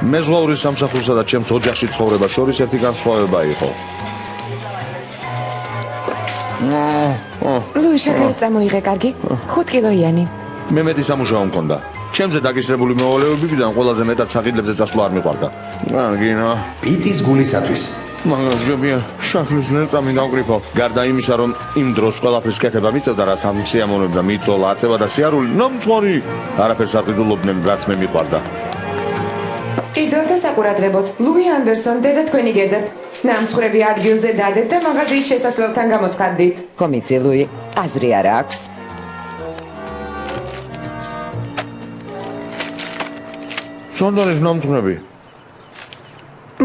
მეზღვაურის სამსახურსა და ჩემს ოჯახში ცხოვრება შორის ერთი განსხვავება იყო. ლუი შაქარი წამოიღე კარგი 5 კილოიანი. მე მეტი სამუშაო მქონდა. ჩემზე დაგისრებული მოვალეობებიდან ყველაზე მეტად საყიდლებზე წასვლა არ მიყვარდა. კარგინა. პიტის გულისათვის. მაგრამ ჯობია შაქრის ნერწამი დავკრიფო. გარდა იმისა, რომ იმ დროს ყველაფრის კეთება მიწევდა, რაც ამ სიამოვნებდა, მიწოლა, აწევა და სიარული, ნამცხვარი. არაფერს არ ყიდულობდნენ, რაც მე მიყვარდა. კიდევ საკურადღებოდ ლუი ანდერსონ დედა თქვენი გეძებთ. ნამცხრები ადგილზე დადეთ და მაღაზიის შესასვლელთან გამოცხადდით. კომიცი ლუი, აზრი არა აქვს. სანდალის ნამცხრები.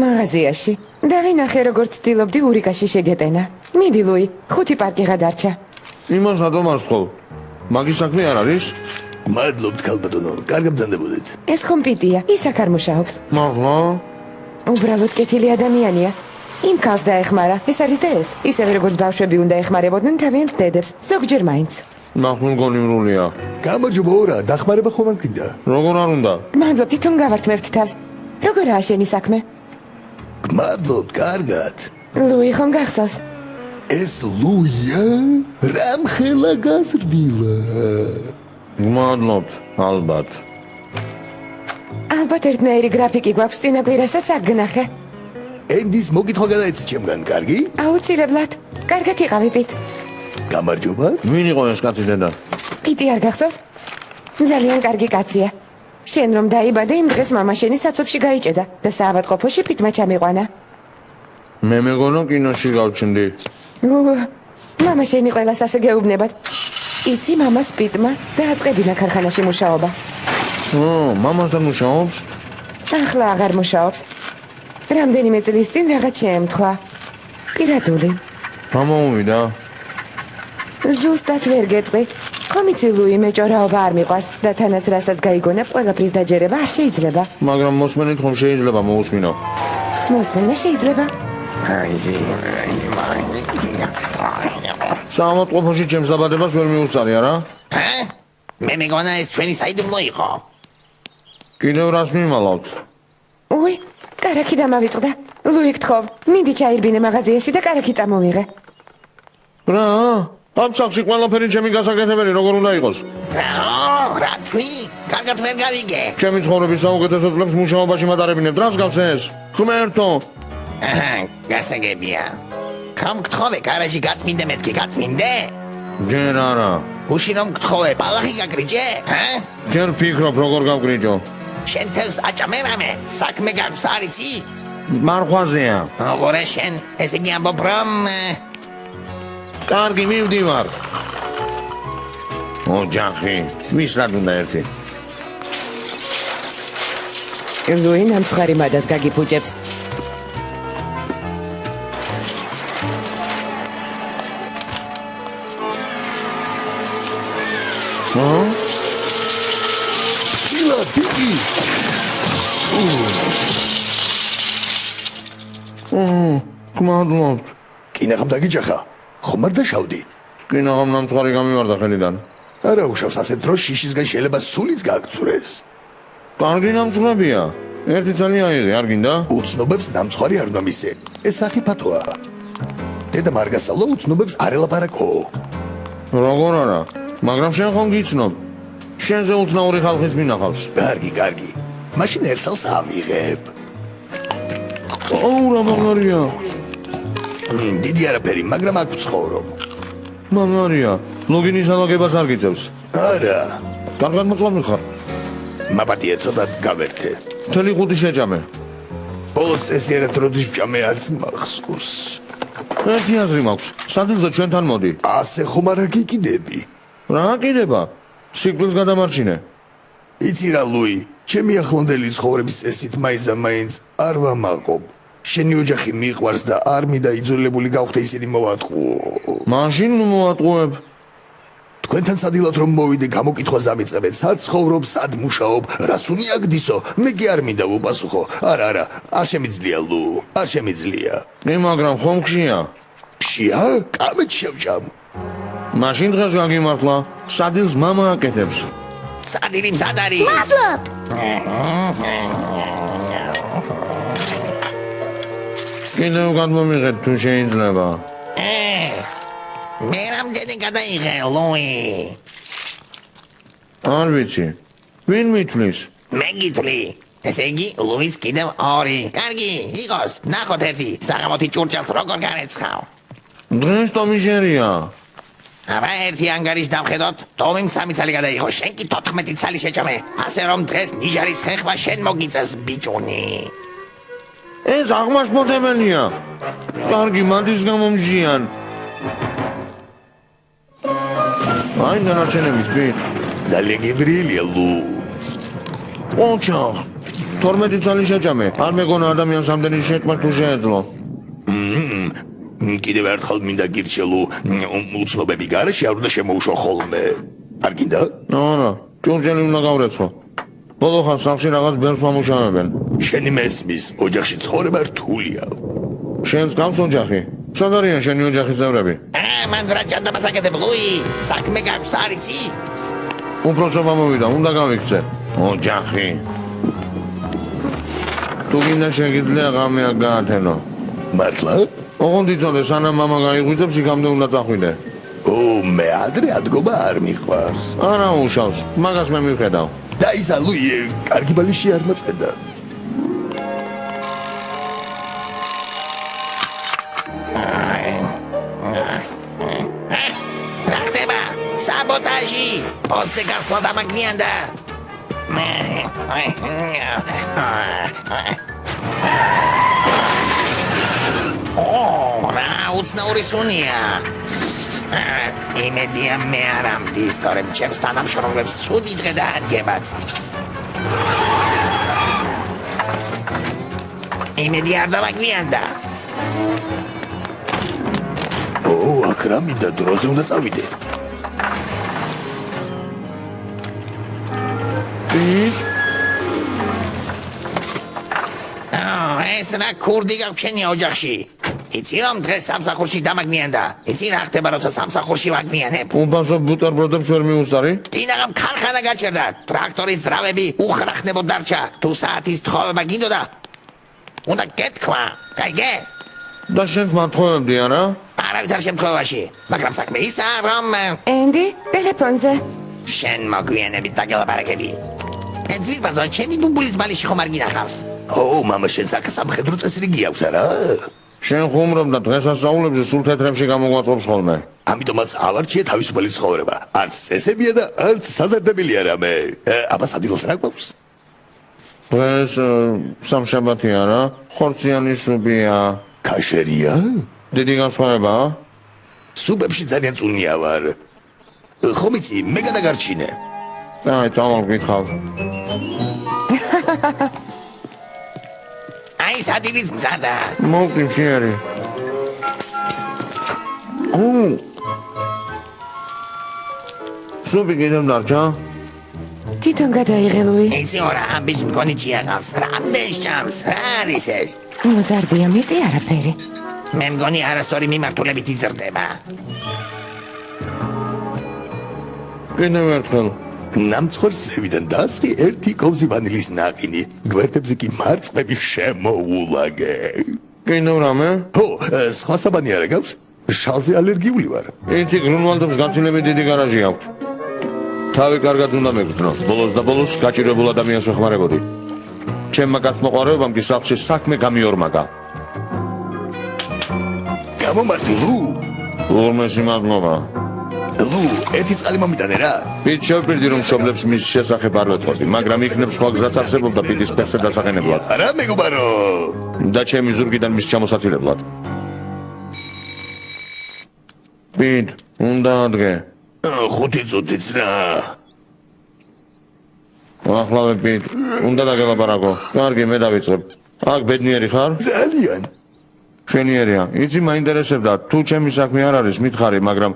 მაღაზიაში. დავინახე როგორც ცდილობდი ურიკაში შეგეტენა. მიდი ლუი, 5 პარკი გადარჩა. იმას რატომ არ სთხოვ? მაგის საქმე არ არის? მადლობთ ქალბატონო, კარგად ბრძანდებოდეთ. ეს ხომ პიტია, ის აქ არ მუშაობს. მაღლა? უბრალოდ კეთილი ადამიანია. იმ ქალს დაეხმარა. ეს არის და ეს. ისევე როგორც ბავშვები უნდა ეხმარებოდნენ თავიანთ დედებს, ზოგჯერ მაინც. ნახულ გონიმრულია. გამარჯობა ორა, დახმარება ხომ არ გინდა? როგორ არ უნდა? მადლობ, თვითონ გავართმევთ თავს. როგორაა შენი საქმე? გმადლობთ, კარგად. ლუი ხომ გახსოვს? ეს ლუია? რამხელა გაზრდილა. გმადლობთ, ალბათ. ალბათ ერთნაირი გრაფიკი გვაქვს წინა კვირასაც აგნახე. ენდის მოგითხვა გადაეცი ჩემგან, კარგი? აუცილებლად. კარგად იყავით. გამარჯობა. ვინ იყო ეს კაცი დედა? პიტი არ გახსოვს? ძალიან კარგი კაცია. შენ რომ დაიბადე იმ დღეს მამა შენი საცობში გაიჭედა და საავადმყოფოში პიტმა ჩამიყვანა. მე მეგონა კინოში გავჩნდი. მამა შენი ყველას ასე გეუბნებათ. იცი მამას პიტმა დააწყებინა ქარხანაში მუშაობა. მამასთან მუშაობს? ახლა აღარ მუშაობს. რამდენიმე წლის წინ რაღაც შეემთხვა. პირადული. გამომივიდა. ზუსტად ვერ გეტყვი. კომიცი ლუი მეჭორაობა არ მიყვარს და თანაც რასაც გაიგონა ყველაფრის დაჯერება არ შეიძლება. მაგრამ მოსმენით ხომ შეიძლება მოусმინო. მოსმენა შეიძლება. საავადმყოფოში ჩემს დაბადებას ვერ მიუსწარი, არა? მე მეგონა ეს ჩვენი საიდუმლო იყო. კიდევ რას მიმალავთ? უი, კარაქი დამავიწყდა. ლუი გთხოვ, მინდი ჩაირბინე მაღაზიაში და კარაქი წამოვიღე. რა? ამ სახში ყველაფერი ჩემი გასაკეთებელი როგორ უნდა იყოს? რა თქვი? კარგად ვერ გავიგე. ჩემი ცხოვრების საუკეთესო წლებს მუშაობაში მატარებინებ, რას გავს ეს? ღმერთო! გასაგებია. ხომ გთხოვე გარაჟი გაწმინდე მეთქი გაწმინდე? ჯერ არა. უში რომ გთხოვე ბალახი გაგრიჯე? ჯერ ფიქრობ როგორ გავგრიჯო. შენ თელს აჭამერამე, საქმე გაქვს არიცი? მარხვაზეა. ოღონდ შენ ესე იგი ამბობ რომ კარგი, მივდივარ. ოჯახი, ვისრად უნდა ერთი. ლუი ნამცხვარი მადას გაგიფუჭებს. დილა, პიტი. გმადლობთ. კინაღამ დაგიჯახა. ხომ არ დაშავდი? კინაღამ ნამცხვარი გამივარდა ხელიდან. არა უშავს ასეთ დროს შიშისგან შეიძლება სულიც გააგწურეს. კარგი ნამცხრებია. ერთი წელი აიღე, არ გინდა? უცნობებს ნამცხვარი არ უნდა მისცე. ეს საფათოა. დედა მარგასალო უცნობებს არ ელაპარაკო. როგორ არა? მაგრამ შენ ხომ გიცნობ? შენზე უცნაური ხალხის მინახავს. კარგი. მაშინ ერთ წელს ავიღებ. რა მაგარია. დიდი არაფერი, მაგრამ აქ ვცხოვრობ. მაგარია. ლოგინის ალაგებას არ გიწევს. არა. კარგად მოწვამი ხარ. მაპატია ცოტათ გავერთე. მთელი ხუთი შეჭამე. ბოლოს წესიერად როდის ვჭამე არც მახსოვს. ერთი აზრი მაქვს. სადილზე ჩვენთან მოდი. ასე ხომ არ გიკიდები? რა კიდება? სიკვდილს გადამარჩინე. იცი რა ლუი, ჩემი ახლანდელი ცხოვრების წესით მაინც და მაინც არ ვამაყობ. შენი ოჯახი მიყვარს და არ მინდა იძულებული გავხდე ისინი მოვატყუო. მაშინ მოვატყუებ. თქვენთან სადილად რომ მოვიდე გამოკითხვას დამიწყებეთ, სად ცხოვრობ, სად მუშაობ, რას უნიაგდისო, მე კი არ მინდა ვუპასუხო. არა, არ შემიძლია ლუ, არ შემიძლია. მაგრამ ხომ გშია? გშია? კამეთ შევჭამ. მაშინ დღეს გაგიმართლა, სადილს მამა აკეთებს. სადილი მზად არის. მადლობ. კიდევ გადმომიღეთ თუ შეიძლება. მე რამდენი გადაიღე, ლუი? არ ვიცი. ვინ მithlis? მე გითვლი. ესე იგი, ლუის კიდევ 2. კარგი, იყოს, ნახოთ ერთი, საღამოთი ჭურჭელს როგორ განეცხავ. დღეს ტომიჟერია. აბა ერთი ანგარის დავხედოთ, ტომიმ 3 ცალი გადაიღო, შენ კი 14 ცალი შეჭამე. ასე რომ დღეს ნიჟარის ხეხვა შენ მოგიწევს, ბიჭუნი. ეს აღმაშფოთებელია. კარგი, მანდის გამომჟიან. აი დანარჩენების ბით. ძალიან გებრიელია ლუ. ოჩახ. 12 წელი შეჭამე. არ მეგონა ადამიანს ამდენი შეტყმა თუ შეეძლო. კიდევ ერთხელ მინდა გირჩელო, უცნობები გარეშე არ უნდა შემოუშვა ხოლმე. არ გინდა? არა, ჭურჭელი უნდა გავრეცხო. ბოლო ხანს სახლში რაღაც ბერს მომუშავებენ. შენი მესმის ოჯახში ცხოვრება რთულია. შენს გავს ოჯახი? სად არიან შენი ოჯახის წევრები? მან რა ჩანდაბასაკეთებ, ლუი? საქმე გაქვს, არ იცი? უბრალოდ მოვიდა, უნდა გავიქცე. ოჯახი. თუ გინდა შეგიძლია ღამე აქ გაათენო. მართლა? ოღონდ იცოდე, სანამ მამა გაიღვიძებს, იქამდე უნდა წახვიდე. მე ადრე ადგობა არ მიყვარს. არა უშავს, მაგას მე მივხედავ. და ისა ლუი, კარგი ბალიში არ მოწყდა. რა ხდება? საბოტაჟი! ოსზე გასვლა დამაგნიანდა! რა უცნაური სუნია! იმედია მე არ ამდის, თორემ ჩემს თანამშრომლებს ცუდი დღე დაადგებათ. იმედი არ დავაგვიანდა. აქ რა მინდა დროზე უნდა წავიდე. ეს რა ქურდი გაქვს შენი ოჯახში? იცი რომ დღეს სამსახურში დამაგნიანდა? იცი რა ხდება როცა სამსახურში ვაგნიანებ? უბანსო ბუტერბროდებს ვერ მიუსწარი? დინაღამ ქარხანა გაჩერდა, ტრაქტორის ძრავები უხრახნებოდ დარჩა. თუ საათის თხოვება გინდოდა, უნდა გეთქვა, გაიგე? და შენს მათხოვებდი არა? არავითარ შემთხვევაში, მაგრამ საქმე ისაა რომ ენდი, ტელეფონზე. შენ მოგვიანებით დაგელაპარაკები. ეძვირბაზო, ჩემი ბუმბულის ბალიში ხომ არ გინახავს? მამა შენ სამხედრო წესრიგი აქვს არა? შენ ხუმრობ და დღესასწაულებზე სულ თეთრებში გამოგვაწყობს ხოლმე. ამიტომაც ავარჩიე თავისუფალი ცხოვრება. არც წესებია და არც სადარდებელია რამე. აბა სადილოს რა გვაქვს? დღეს სამშაბათი არა? ხორციანი სუპია. კაშერია? დიდი განსხვავებაა? სუპებში ძალიან წუნია ვარ. ხომ იცი, მე გადაგარჩინე. აი, წავალ გითხავ. აი სადილიც მზადა. მოვკი მშიერი. სუპი კიდევ დარჩა? თვითონ გადაიღე ლუი. იცი რა, ბიჭ მგონი ჭიაღავს. რამდენ შამს, რა არის ეს? მოზარდია მეტი არაფერი. მე მგონი არასწორი მიმართულებით იზრდება. კიდევ ერთხელ. ნამცხვერს ზევიდან დასხი ერთი კოვზი ვანილის ნაყინი. გვერდებზე კი მარწყები შემოულაგე. კიდევ რამე? სხვა საბანი არა გაქვს? შალზე ალერგიული ვარ. იცი გრუნვალდებს გაცილებით დიდი გარაჟი აქვთ. თავი კარგად უნდა მეგრძნო. ბოლოს და ბოლოს გაჭირებულ ადამიანს ვეხმარებოდი. ჩემმა გაცმოყვარეობამ კი სახლში საქმე გამიორმაგა. გამომართი ლუ. ორმესი მადლობა. ლუ, ერთი წყალი მომიტანე რა. პიტ შევპირდი რომ მშობლებს მის შესახებ არ ვეთხოვდი, მაგრამ იქნებ სხვა გზაც არსებობდა პიტის ფეხზე დასახენებლად. რა მეგობარო? და ჩემი ზურგიდან მის ჩამოსაცილებლად. პიტ, უნდა ადგე. 5 წუთიც რა. ახლავე პიტ, უნდა დაგელაპარაკო. კარგი, მე დავიწყებ. აქ ბედნიერი ხარ? ძალიან. შვენიერია. იცი მაინტერესებდა, თუ ჩემი საქმე არ არის, მითხარი, მაგრამ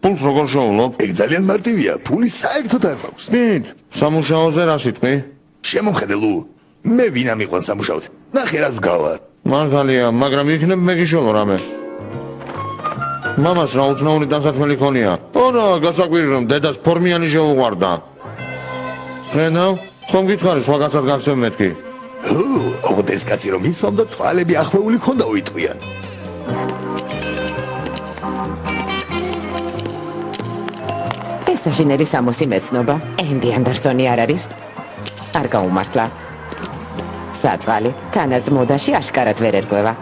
პულს როგორ შოულობ? ეგ ძალიან მარტივია, ფული საერთოდ არ მაქვს. პიტ, სამუშაოზე რა სიტყვი? შემომხედე ლუ. მე ვინ ამიყვან სამუშაოდ? ნახე რა ვგავარ. მართალია, მაგრამ იქნებ მე გიშოლო რამე. მამას რა უცნაური დასაცმელი ქონია. ოდო, გასაკვირი რომ დედას ფორმიანი შეუყვარდა. ხედავ, ხომ გითხარი სხვაგაცად გაქცევ მეთქი. ოღონდ ეს კაცი რომ იცვამდა თვალები ახვეული ქონდა უიტყვიან. ეს საშინელი სამოსი მეცნობა ენდი ანდერსონი არ არის? არ გაუმართლა. საწყალი თანაც მოდაში აშკარად ვერ ერკვევა.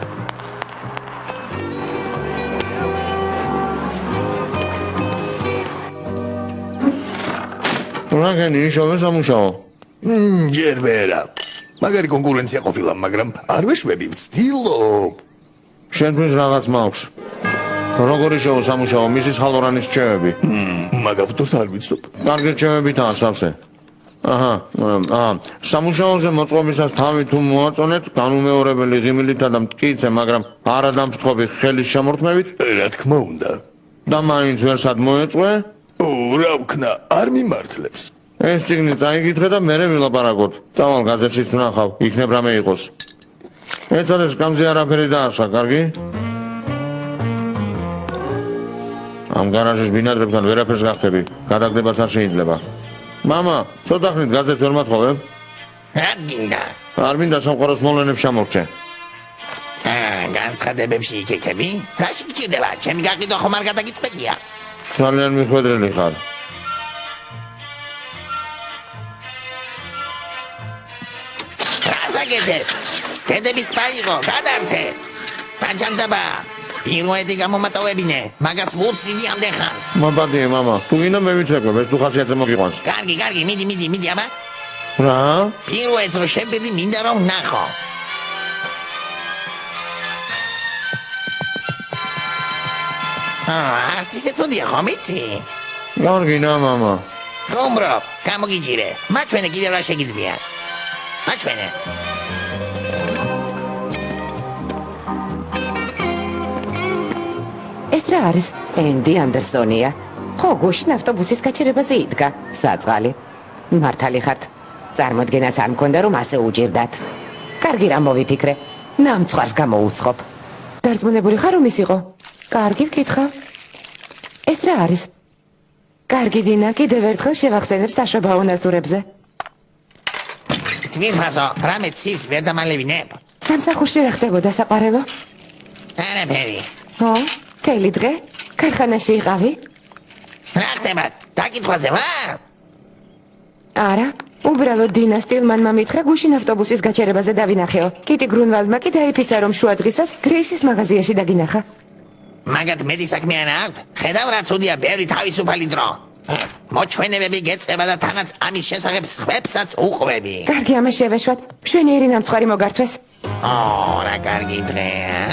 რაგენი ისოვე სამუშაო? ჯერ ვერა. მაგარი კონკურენცია ყოფილა, მაგრამ არ ვეშვები, ვცდილობ. შენთვის რაღაც მაქვს. როგორი შეო სამუშაო, მისის ხალორანის რჩევები? მაგავთოს არ ვიცნობ. კარგი რჩევებითაა სავსე. სამუშაოზე მოწყობისას თავი თუ მოაწონეთ, განუმეორებელი ღიმილითა და მტკიცე, მაგრამ არა დამფრთხობი ხელის შემორთმევით? რა თქმა უნდა. და მაინც ვერსად მოეწვე? რა ვქნა, არ მიმართლებს. ეს წიგნი წაიგითხე და მერე ვილაპარაკოთ. წავალ გაზეთშიც ვნახავ, იქნებ რამე იყოს. ეცადეს სკამზე არაფერი დაასხა, კარგი? ამ გარაჟის ბინადრებთან ვერაფერს გახდები, გადაგდებაც არ შეიძლება. მამა, ცოტა ხნით გაზეთს ვერ მათხოვებ? რად გინდა? არ მინდა სამყაროს მოვლენებს ჩამორჩე. განცხადებებში იქეკები? რაში გჭირდება? ჩემი გაყიდვა ხომ არ გადაგიწყვეტია? ძალიან მიხვედრელი ხარ. რაზაგედეთ? დედების წაიღო, გადართე. პაჯანდაბა. პირველი გამომატოვებინე, მაგას ვუციდი ამდენ ხანს. მაბადია, მამა, თუ გინდა მე ვიცეკვებ, ეს თუ ხასიათზე მოგიყვანს. კარგი, მიდი, აბა. რა? პირველს რო შემბირდი მინდა რომ ნახო. არც ისე ცუდია ხომ იცი? კარგინა, მამა. თუმბრო, გამოგიჯირე. მაჩვენე კიდევ რა შეგიძლია. მაჩვენე. ეს რა არის? ენდი ანდერსონია. ხო, გუშინ ავტობუსის გაჩერებაზე იდგა. საწყალი. მართალი ხართ. წარმოდგენაც არ მქონდა რომ ასე უჭირდათ. კარგი რა მოვიფიქრე. ნამცხვარს გამოუცხობ. დარწმუნებული ხარ რომ ის იყო? კარგი ვკითხავ. ეს რა არის? კარგი დინა, კიდევ ერთხელ შევახსენებ საშობაო ნაცურებზე. თვითმფასო, რამე ცივს ვერ დამალევინებ. სამსახურში რა ხდებოდა საყარელო? არაფერი. ო, თელი დღე? ქარხანაში იყავი? რა ხდება? დაკითხვაზე ვარ? არა, უბრალოდ დინა სტილმანმა მითხრა გუშინ ავტობუსის გაჩერებაზე დავინახეო. კიტი გრუნვალდმა კი დაიფიცა რომ შუა დღისას გრეისის მაღაზიაში დაგინახა. მაგათ მეტი საქმე არა აქვს? ხედავ რა ცუდია ბევრი თავისუფალი დრო. მოჩვენებები გეწყება და თანაც ამის შესახებ სხვებსაც უყვები. კარგი, ამას შევეშვათ. მშვენიერი ნამცხვარი მოგართვეს. რა კარგი დღეა.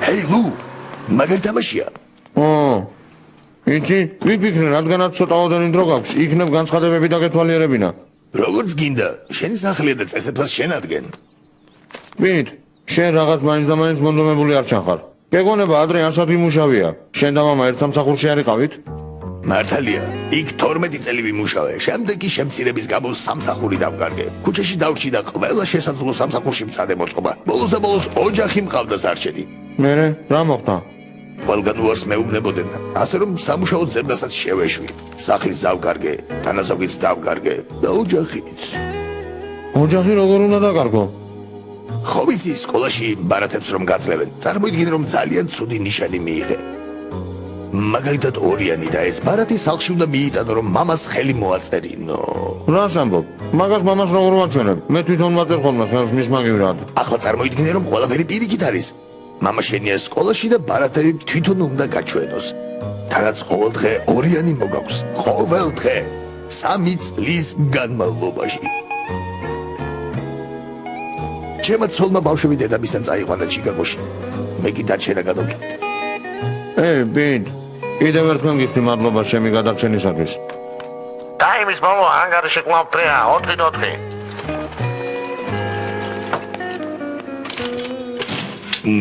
ჰეი, ლუ, მაგარი თამაშია. იცი, ვიფიქრე, რადგანაც ცოტა ოდენი დრო გაქვს, იქნებ განცხადებები დაგეთვალიერებინა. როგორც გინდა, შენი სახლია და წესებსაც შენ ადგენ. ვით, შენ რაღაც მაინც და მაინც მონდომებული არ ჩახარ. გეგონება ადრე ასად იმუშავია. შენ და მამა ერთ სამსახურში არ იყავით? მართალია, იქ 12 წელი ვიმუშავე, შემდეგ კი შემცირების გამო სამსახური დავკარგე. ქუჩაში დავრჩი და ყველა შესაძლო სამსახურში მცადე მოწყობა. ბოლოს და ბოლოს ოჯახი მყავდა სარჩელი. მერე, რა მოხდა? ყველგან უარს მეუბნებოდნენ, ასე რომ სამუშაო ძებნასაც შევეშვი. სახლის დავკარგე, თანაზოგიც დავკარგე და ოჯახიც. ოჯახი როგორ უნდა დაკარგო? ხო ვიცი, სკოლაში ბარათებს რომ გაძლევენ, წარმოიდგინე რომ ძალიან ცუდი ნიშანი მიიღე. მაგალითად ორიანი და ეს ბარათი სახლში უნდა მიიტანო რომ მამას ხელი მოაწერინო. რას ამბობ? მაგას მამას როგორ ვაჩვენებ? მე თვითონ ვაწერ ხოლმე ხელს მის მაგივრად. ახლა წარმოიდგინე რომ ყველაფერი პირიქით არის. მამა შენია სკოლაში და ბარათები თვითონ უნდა გაჩვენოს. თანაც ყოველდღე ორიანი მოგაქვს. ყოველდღე 3 წლის განმავლობაში. ჩემო ცოლმა ბავშვები დედამისთან წაიყვანა ჩიკაგოში. მე კი დარჩენა გადავწყვიტე. ბინდ, კიდევ ერთხელ გიხდი მადლობა ჩემი გადარჩენისათვის. ტაიმის ბოლო ანგარიში კვლავ პრეა, 4-4.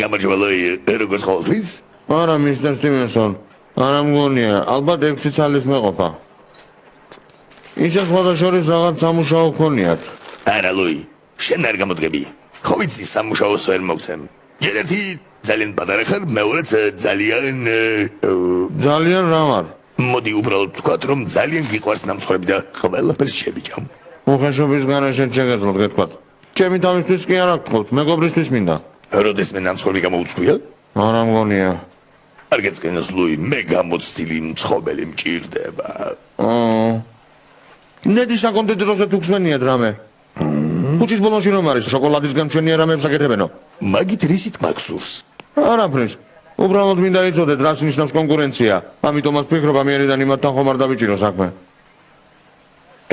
გამარჯობა, როგორც ყოველთვის. არა, მისტერ სტივენსონ, არა მგონია, ალბათ 6 წლის მეყოფა. ისე სხვათა შორის რაღაც სამუშაო ქონიათ. არა, ლუი, შენ არ გამოდგები. ხო ვიცი, სამუშაოს ვერ მოგცემ. ერთი ძალიან პატარა ხარ, მეორეც ძალიან ძალიან რა ვარ? მოდი უბრალოდ ვთქვათ, რომ ძალიან გიყვარს ნამცხრები და ყველაფერს შევიჭამ. უხეშობის განაშენ შეგეძლოთ გეთქვათ. ჩემი თავისთვის კი არ გთხოვთ, მეგობრისთვის მინდა. როდესმე ნამცხრები გამოუწვია? არა მგონია. არ გეწყინოს ლუი, მე გამოცდილი მცხოველი მჭირდება. ნედი საკონტენტო დროზე თუ გსმენიათ რამე. ქუჩის ბოლოში რომ არის შოკოლადის გამჩენია რამეებს აკეთებენო. მაგით რისით მაქსურს? არაფრის. უბრალოდ მინდა იცოდეთ, რას ნიშნავს კონკურენცია. ამიტომაც ვფიქრობ, ამიერიდან იმათთან ხომ არ დავიჭირო საქმე.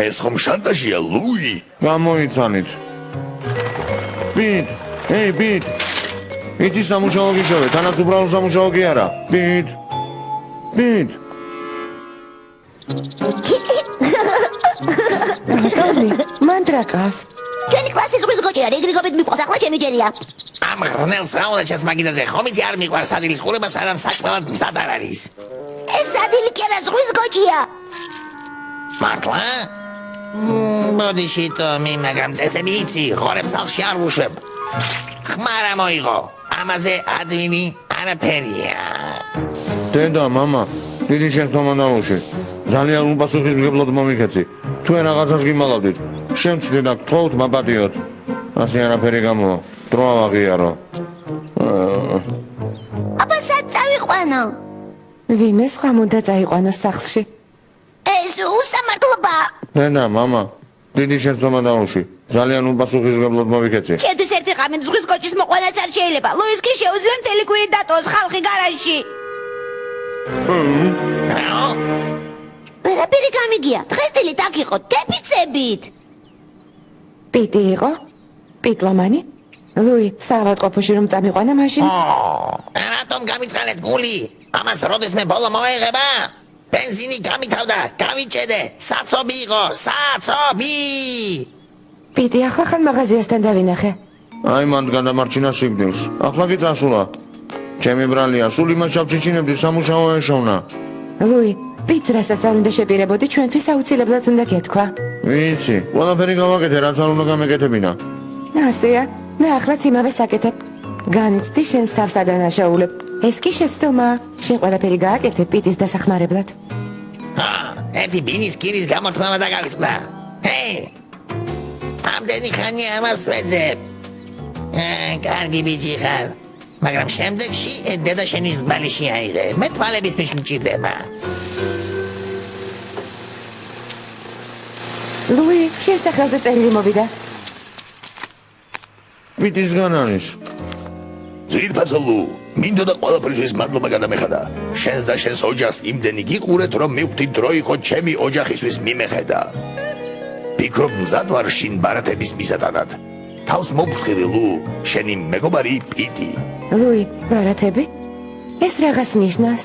ეს ხომ შანტაჟია, ლუი? გამოიცანით. ბიტ, ეი ბიტ. იცი სამუშაო გიშოვე, თანაც უბრალოდ სამუშაო კი არა. ბიტ. ბიტ. ტომი, მან დრაკავს. ჩვენი კლასის ზღვის გოჭია, რიგრიგობით მიყვარს, ახლა ჩემი ჯერია. ამ ღრნელს რაოდენს მაგიდაზე ხომ იცი არ მიყვარს სადილის ყურება, სანამ საჭმელად მზად არ არის. ეს სადილი კი არა, ზღვის გოჭია. მართლა? ბოდიში ტომი, მაგრამ წესები იცი, ღორებს ალში არ ვუშვებ. ხმარა მოიღო, ამაზე ადვინი არაფერია. დედა, მამა, დიდი შენს თომანდალოში. ძალიან უპასუხისმგებლად მომიქეცი. თქვენ რაღაცას გიმალავდით. შენც დედა გთხოვთ, მაპატიოთ. ასე არაფერი გამოვა. დრო ავაღიარო. აბა სად წავიყვანო? ვინმე სხვა უნდა წაიყვანოს სახლში. ეს უსამართლობა. დედა, მამა, დიდი შენს თომანდალოში. ძალიან უპასუხისმგებლად მომიქეცი. ჩემთვის ერთი ღამე ზღვის გოჭის მოყვანაც არ შეიძლება. ლუის კი შეუძლია მთელი კვირი დატოვოს ხალხი გარაჟში. რაო? ვერაფერი გამიგია. დღეს დილით აქ იყო დეფიცებით. პიტი იყო? პიტლომანი? ლუი, საავადმყოფოში რომ წამიყვანა მაშინ? რატომ გამიწყალეთ გული? ამას როდესმე ბოლო მოეღება? ბენზინი გამითავდა, გავიჭედე, საცობი იყო, საცობი! პიტი, ახლა ხან მაღაზიასთან დავინახე. აი მან გადამარჩინა სიკვდილს. ახლა კი წასულა. ჩემი ბრალია, სულ იმას ჩავჩიჩინებდი, სამუშაო ეშოვნა. ლუი, პიტს რასაც არ უნდა შეპირებოდი, ჩვენთვის აუცილებლად უნდა გეთქვა. ვიცი, ყველაფერი გავაკეთე, რაც არ უნდა გამეკეთებინა. ასეა, და ახლაც იმავეს აკეთებ. განიცდი შენს თავს ადანაშაულებ. ეს კი შეცდომა. შენ ყველაფერი გააკეთე პიტის დასახმარებლად. ერთი ბინის კირის გამორთმევა დაგავიწყდა. ჰეი! ამდენი ხანი ამას ვეძებ. კარგი ბიჭი ხარ. მაგრამ შემდეგში დედა შენი ზბალიში აიღე. მე თვალებისთვის მჭირდება. ლუი, შენ სახელზე წერილი მოვიდა. პიტისგან არის. ძვირფასო ლუ, მინდოდა ყველაფერთვის მადლობა გადამეხადა. შენს და შენს ოჯახს იმდენი გიყურეთ, რომ მივხვდი დრო იყო ჩემი ოჯახისთვის მიმეხედა. ფიქრობ მზად ვარ შინ ბარათების მისატანად. თავს მოფრთხილი ლუ, შენი მეგობარი პიტი. ლუი, ბარათები? ეს რაღაც ნიშნავს.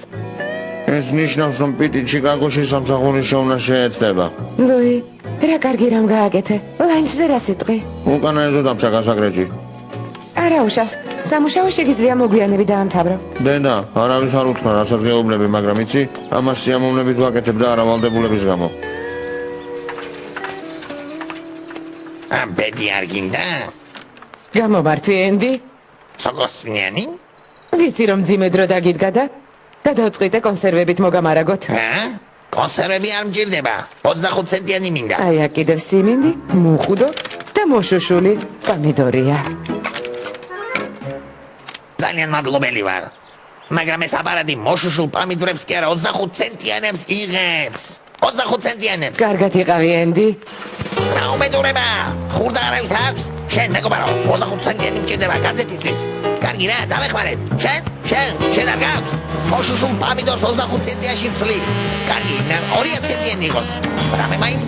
ეს ნიშნავს, რომ პიტი ჩიკაგოში სამსახურის შოვნა შეეცდება. ლუი, რა კარგი რამ გააკეთე. ლანჩზე რა სიტყვი? უკანა ეზოდამშა გასაგრეჯი. არა უშავს. სამუშაო შეგიძლია მოგვიანები დაამთავრო. დედა, არავის არ უთხრა, რასაც გეუბნები, მაგრამ იცი, ამას სიამოვნებით ვაკეთებ და არა ვალდებულების გამო. ამ ბედი არ გინდა? გამომართვი ენდი? სოგოსმიანი? ვიცი რომ ძიმე დრო დაგიდგა და გადავწყვიტე კონსერვებით მოგამარაგოთ. კონსერვები არ მჭირდება. 25 ცენტიანი მინდა. აი აქ კიდევ სიმინდი, მუხუდო და მოშუშული პომიდორია. ძალიან მადლობელი ვარ. მაგრამ ეს აპარატი მოშუშულ პომიდორებს კი არა 25 ცენტიანებს იღებს. 25 ცენტიანებს. კარგად იყავი ენდი. რა უმედურება? ხურდა არავის აქვს? შენ მეგობარო, 25 ცენტიანი მჭირდება გაზეთისთვის. კარგი რა, დავეხმარეთ. შენ არ გაქვს? მოშუშულ პომიდორს 25 ცენტიაში ვცვლი. კარგი, 20 ცენტიანი იყოს. რამე მაინც